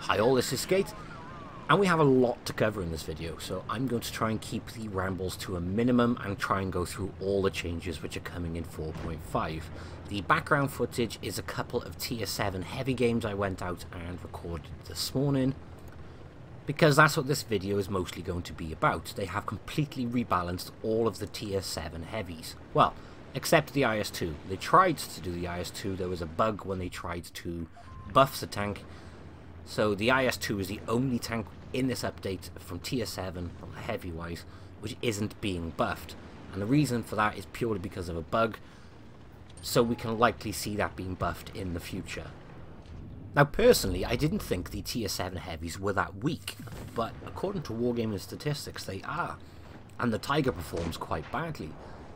Hi all, this is Skate, and we have a lot to cover in this video, so I'm going to try and keep the rambles to a minimum and try and go through all the changes which are coming in 4.5. The background footage is a couple of tier 7 heavy games I went out and recorded this morning, because that's what this video is mostly going to be about. They have completely rebalanced all of the tier 7 heavies. Well, except the IS-2. They tried to do the IS-2, there was a bug when they tried to buff the tank. So the IS-2 is the only tank in this update from tier 7, heavy-wise, which isn't being buffed. And the reason for that is purely because of a bug, so we can likely see that being buffed in the future. Now personally, I didn't think the tier 7 heavies were that weak, but according to Wargaming statistics, they are. And the Tiger performs quite badly.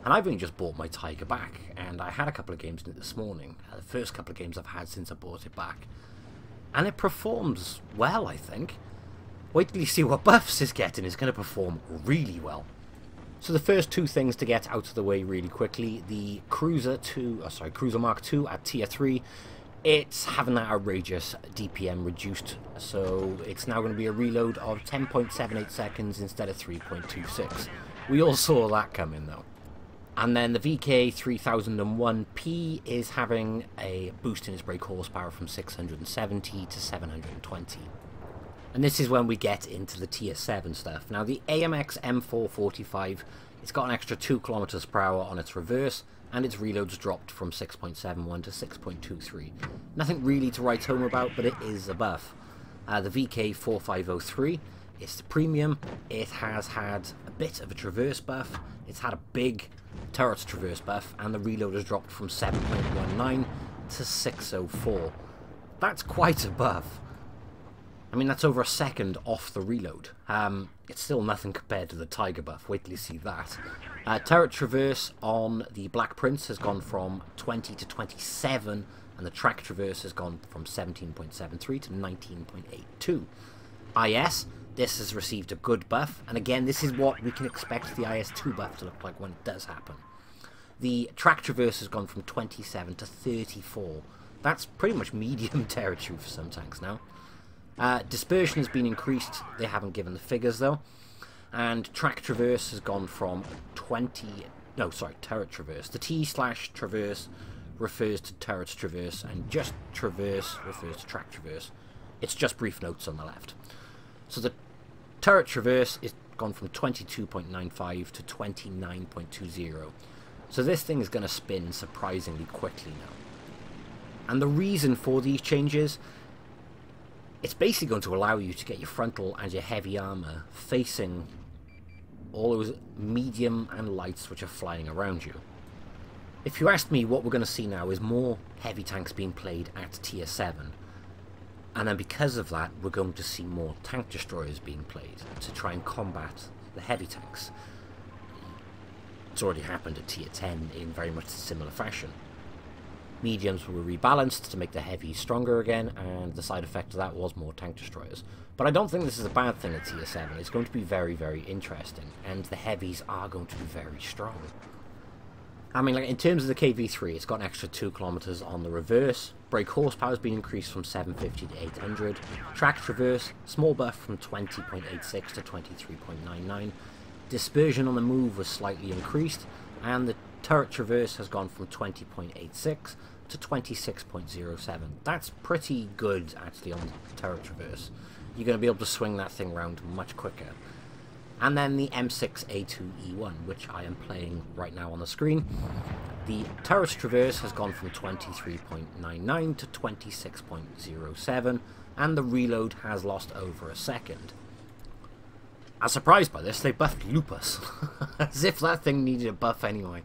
And I've only just bought my Tiger back, and I had a couple of games in it this morning. The first couple of games I've had since I bought it back. And it performs well, I think. Wait till you see what buffs it's getting. It's going to perform really well. So the first two things to get out of the way really quickly. The Cruiser Mark II at tier 3. It's having that outrageous DPM reduced. So it's now going to be a reload of 10.78 seconds instead of 3.26. We all saw that coming though. And then the VK 3001P is having a boost in its brake horsepower from 670 to 720. And this is when we get into the tier 7 stuff. Now the AMX M445, it's got an extra 2 kilometers per hour on its reverse, and its reloads dropped from 6.71 to 6.23. Nothing really to write home about, but it is a buff. The VK 4503, it's the premium. It has had a bit of a traverse buff. It's had a big turret traverse buff, and the reload has dropped from 7.19 to 604. That's quite a buff. I mean, that's over a second off the reload. It's still nothing compared to the Tiger buff. Wait till you see that. Turret traverse on the Black Prince has gone from 20 to 27, and the track traverse has gone from 17.73 to 19.82. IS, this has received a good buff, and again, this is what we can expect the IS-2 buff to look like when it does happen. The track traverse has gone from 27 to 34. That's pretty much medium territory for some tanks now. Dispersion has been increased. They haven't given the figures though. And track traverse has gone from turret traverse. The T/traverse refers to turret traverse, and just traverse refers to track traverse. It's just brief notes on the left. So the turret traverse is gone from 22.95 to 29.20. So this thing is going to spin surprisingly quickly now. And the reason for these changes, it's basically going to allow you to get your frontal and your heavy armor facing all those medium and lights which are flying around you. If you asked me, what we're going to see now is more heavy tanks being played at tier 7. And then because of that, we're going to see more tank destroyers being played to try and combat the heavy tanks. It's already happened at tier 10 in very much a similar fashion. Mediums were rebalanced to make the heavies stronger again, and the side effect of that was more tank destroyers. But I don't think this is a bad thing at tier 7. It's going to be very, very interesting, and the heavies are going to be very strong. I mean, like in terms of the KV3, it's got an extra 2 kilometers on the reverse. Brake horsepower has been increased from 750 to 800. Track traverse, small buff from 20.86 to 23.99. Dispersion on the move was slightly increased, and the turret traverse has gone from 20.86 to 26.07. That's pretty good actually on the turret traverse. You're going to be able to swing that thing around much quicker. And then the M6A2E1, which I am playing right now on the screen. The turret traverse has gone from 23.99 to 26.07, and the reload has lost over a second. I was surprised by this. They buffed Lupus, as if that thing needed a buff anyway.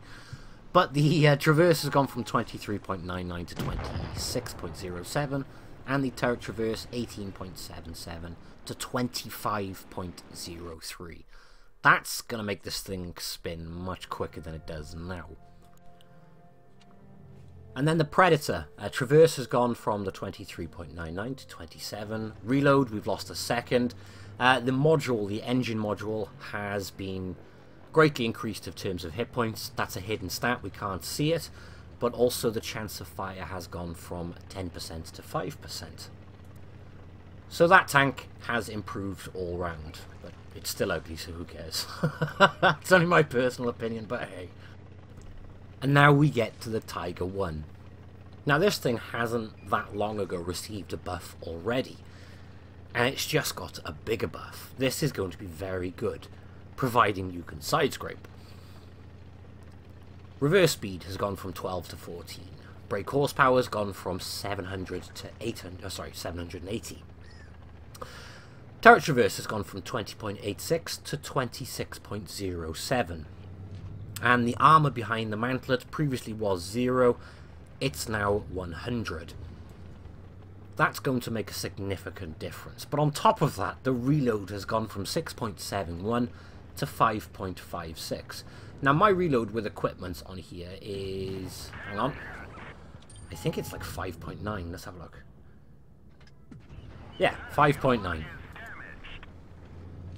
But the traverse has gone from 23.99 to 26.07, and the turret traverse 18.77 to 25.03. That's going to make this thing spin much quicker than it does now. And then the Predator. Traverse has gone from the 23.99 to 27. Reload, we've lost a second. The module, the engine module, has been greatly increased in terms of hit points. That's a hidden stat, we can't see it. But also the chance of fire has gone from 10% to 5%. So that tank has improved all round, but it's still ugly, so who cares? It's only my personal opinion, but hey. And now we get to the Tiger 1. Now this thing hasn't that long ago received a buff already, and it's just got a bigger buff. This is going to be very good, providing you can side scrape. Reverse speed has gone from 12 to 14. Brake horsepower has gone from 700 to 780. Turret traverse has gone from 20.86 to 26.07. And the armor behind the mantlet previously was 0, it's now 100. That's going to make a significant difference. But on top of that, the reload has gone from 6.71 to 5.56. Now my reload with equipment on here is, hang on, I think it's like 5.9. Let's have a look. Yeah, 5.9.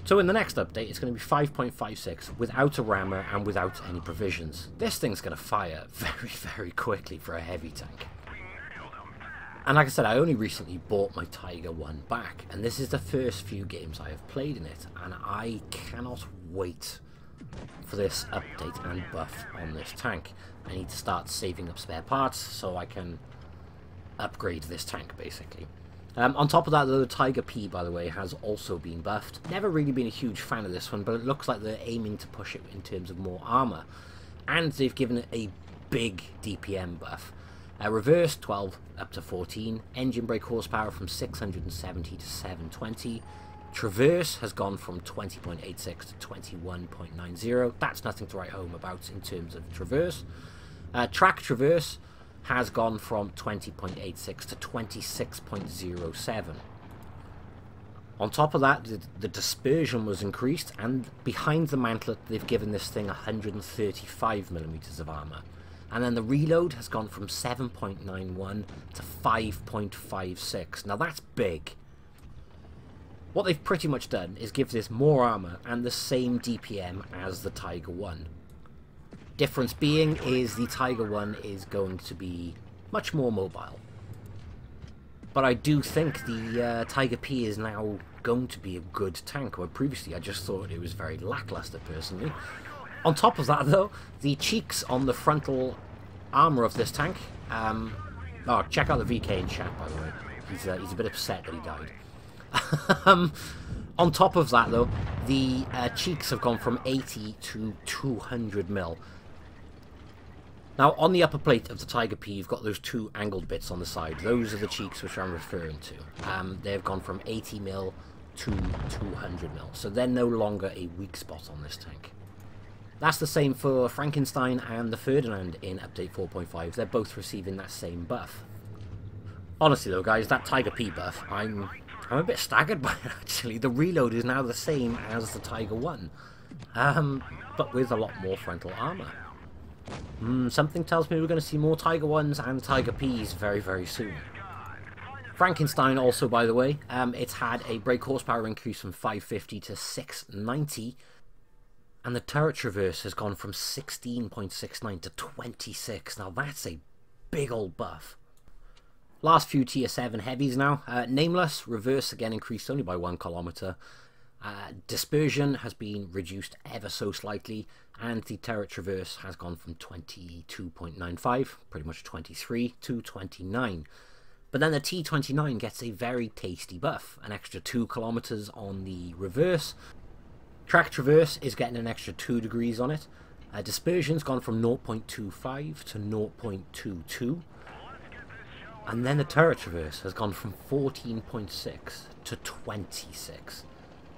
So in the next update, it's going to be 5.56 without a rammer and without any provisions. This thing's going to fire very, very quickly for a heavy tank. And like I said, I only recently bought my Tiger 1 back, and this is the first few games I have played in it, and I cannot wait for this update and buff on this tank. I need to start saving up spare parts so I can upgrade this tank, basically. On top of that, though, the Tiger P, by the way, has also been buffed. Never really been a huge fan of this one, but it looks like they're aiming to push it in terms of more armor. And they've given it a big DPM buff. Reverse 12 up to 14, engine brake horsepower from 670 to 720. Traverse has gone from 20.86 to 21.90. That's nothing to write home about in terms of traverse. Track traverse has gone from 20.86 to 26.07. On top of that, the dispersion was increased, and behind the mantlet they've given this thing 135mm of armor. And then the reload has gone from 7.91 to 5.56. Now that's big. What they've pretty much done is give this more armor and the same DPM as the Tiger 1. Difference being is the Tiger 1 is going to be much more mobile. But I do think the Tiger P is now going to be a good tank, where previously I just thought it was very lackluster personally. On top of that though, the cheeks on the frontal armour of this tank, oh, check out the VK in chat by the way, he's a bit upset that he died. On top of that though, the cheeks have gone from 80 to 200mm. Now on the upper plate of the Tiger P you've got those two angled bits on the side. Those are the cheeks which I'm referring to. They've gone from 80mm to 200mm, so they're no longer a weak spot on this tank. That's the same for Frankenstein and the Ferdinand in update 4.5. They're both receiving that same buff. Honestly though guys, that Tiger P buff, I'm a bit staggered by it actually. The reload is now the same as the Tiger 1, but with a lot more frontal armour. Something tells me we're going to see more Tiger 1s and Tiger Ps very, very soon. Frankenstein also, by the way, it's had a brake horsepower increase from 550 to 690, and the turret traverse has gone from 16.69 to 26. Now that's a big old buff. Last few tier 7 heavies now. Nameless, reverse again increased only by 1 kilometer. Dispersion has been reduced ever so slightly, and the turret traverse has gone from 22.95, pretty much 23, to 29. But then the T29 gets a very tasty buff, an extra 2 kilometers on the reverse. Track traverse is getting an extra 2 degrees on it. Dispersion's gone from 0.25 to 0.22. And then the turret traverse has gone from 14.6 to 26.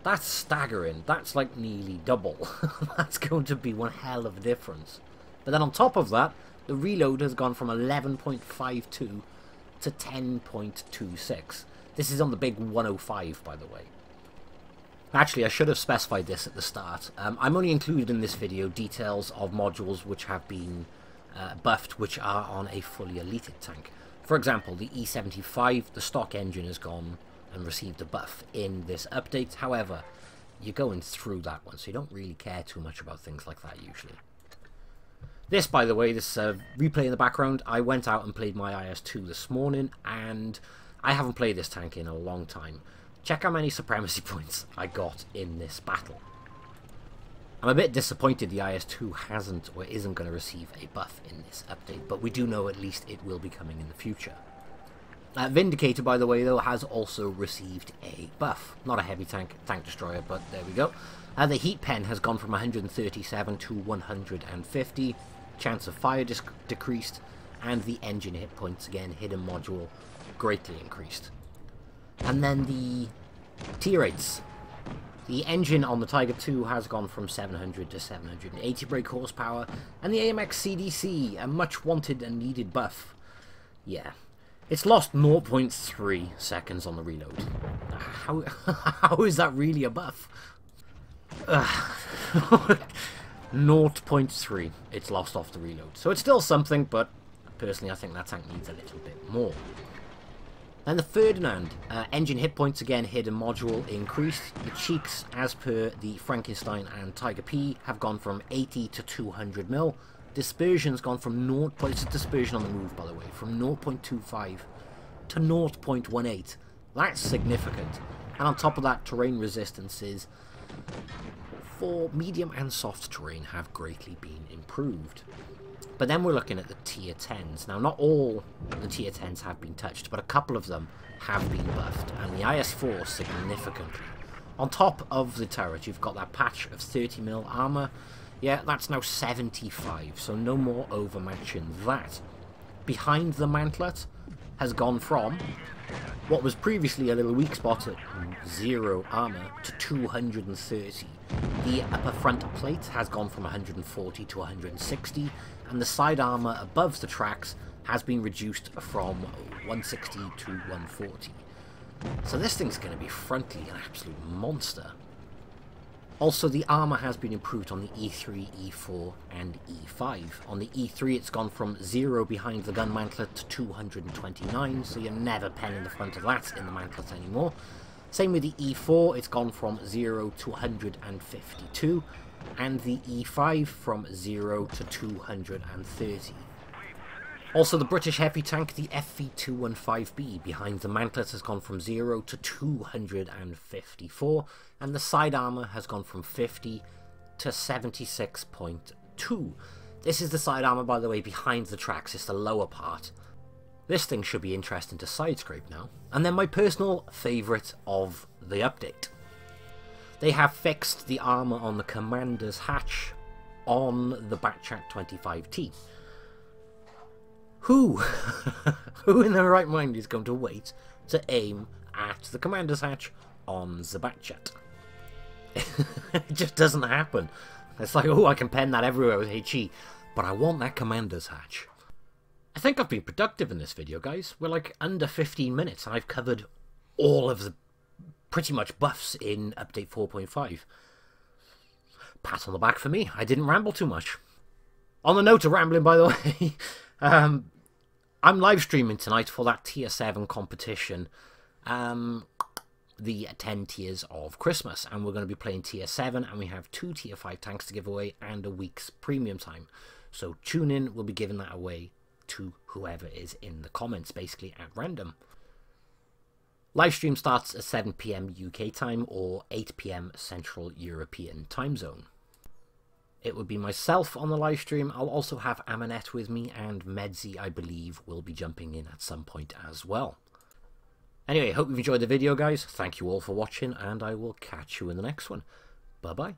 That's staggering. That's like nearly double. That's going to be one hell of a difference. But then on top of that, the reload has gone from 11.52 to 10.26. This is on the big 105, by the way. Actually, I should have specified this at the start. I'm only including in this video details of modules which have been buffed, which are on a fully elited tank. For example, the E75, the stock engine has gone and received a buff in this update. However, you're going through that one, so you don't really care too much about things like that usually. This, by the way, this replay in the background, I went out and played my IS-2 this morning, and I haven't played this tank in a long time. check how many supremacy points I got in this battle. I'm a bit disappointed the IS-2 hasn't or isn't going to receive a buff in this update, but we do know at least it will be coming in the future. Vindicator, by the way, though, has also received a buff. Not a heavy tank destroyer, but there we go. The heat pen has gone from 137 to 150. Chance of fire decreased, and the engine hit points, again, hidden module, greatly increased. And then the tier rates. The engine on the Tiger II has gone from 700 to 780 brake horsepower, and the AMX CDC, a much wanted and needed buff. Yeah. It's lost 0.3 seconds on the reload. How is that really a buff? 0.3 it's lost off the reload. So it's still something, but personally I think that tank needs a little bit more. Then the Ferdinand, engine hit points again, hidden module increased. The cheeks, as per the Frankenstein and Tiger P, have gone from 80 to 200 mil. Dispersion's gone from 0. It's dispersion on the move, by the way, from 0.25 to 0.18. That's significant. And on top of that, terrain resistances for medium and soft terrain have greatly been improved. But then we're looking at the tier 10s. Now, not all the tier 10s have been touched, but a couple of them have been buffed, and the IS-4 significantly. On top of the turret, you've got that patch of 30mm armor. Yeah, that's now 75, so no more overmatching that. Behind the mantlet has gone from what was previously a little weak spot at 0 armor to 230. The upper front plate has gone from 140 to 160, and the side armor above the tracks has been reduced from 160 to 140. So this thing's going to be frontally an absolute monster. Also, the armor has been improved on the E3, E4, and E5. On the E3, it's gone from 0 behind the gun mantlet to 229, so you're never penning the front of that in the mantlet anymore. Same with the E4, it's gone from 0 to 152, and the E5 from 0 to 230. Also, the British heavy tank, the FV215B, behind the mantlet has gone from 0 to 254, and the side armor has gone from 50 to 76.2. This is the side armor, by the way, behind the tracks. It's the lower part. This thing should be interesting to side scrape now. And then my personal favourite of the update. They have fixed the armor on the commander's hatch on the Batchat 25T. Who in their right mind is going to wait to aim at the commander's hatch on the Batchat? It just doesn't happen. It's like, oh, I can pen that everywhere with HE, but I want that commander's hatch. I think I've been productive in this video, guys. We're like under 15 minutes, and I've covered all of the pretty much buffs in update 4.5. Pat on the back for me. I didn't ramble too much. On the note of rambling, by the way, I'm live streaming tonight for that tier 7 competition. The 10 tiers of Christmas, and we're going to be playing tier 7, and we have 2 tier 5 tanks to give away and a week's premium time. So tune in, we'll be giving that away to whoever is in the comments, basically at random. Live stream starts at 7 PM UK time or 8 PM Central European time zone. It would be myself on the live stream. I'll also have Amanette with me, and Medzi, I believe, will be jumping in at some point as well. Anyway, hope you've enjoyed the video, guys. Thank you all for watching, and I will catch you in the next one. Bye-bye.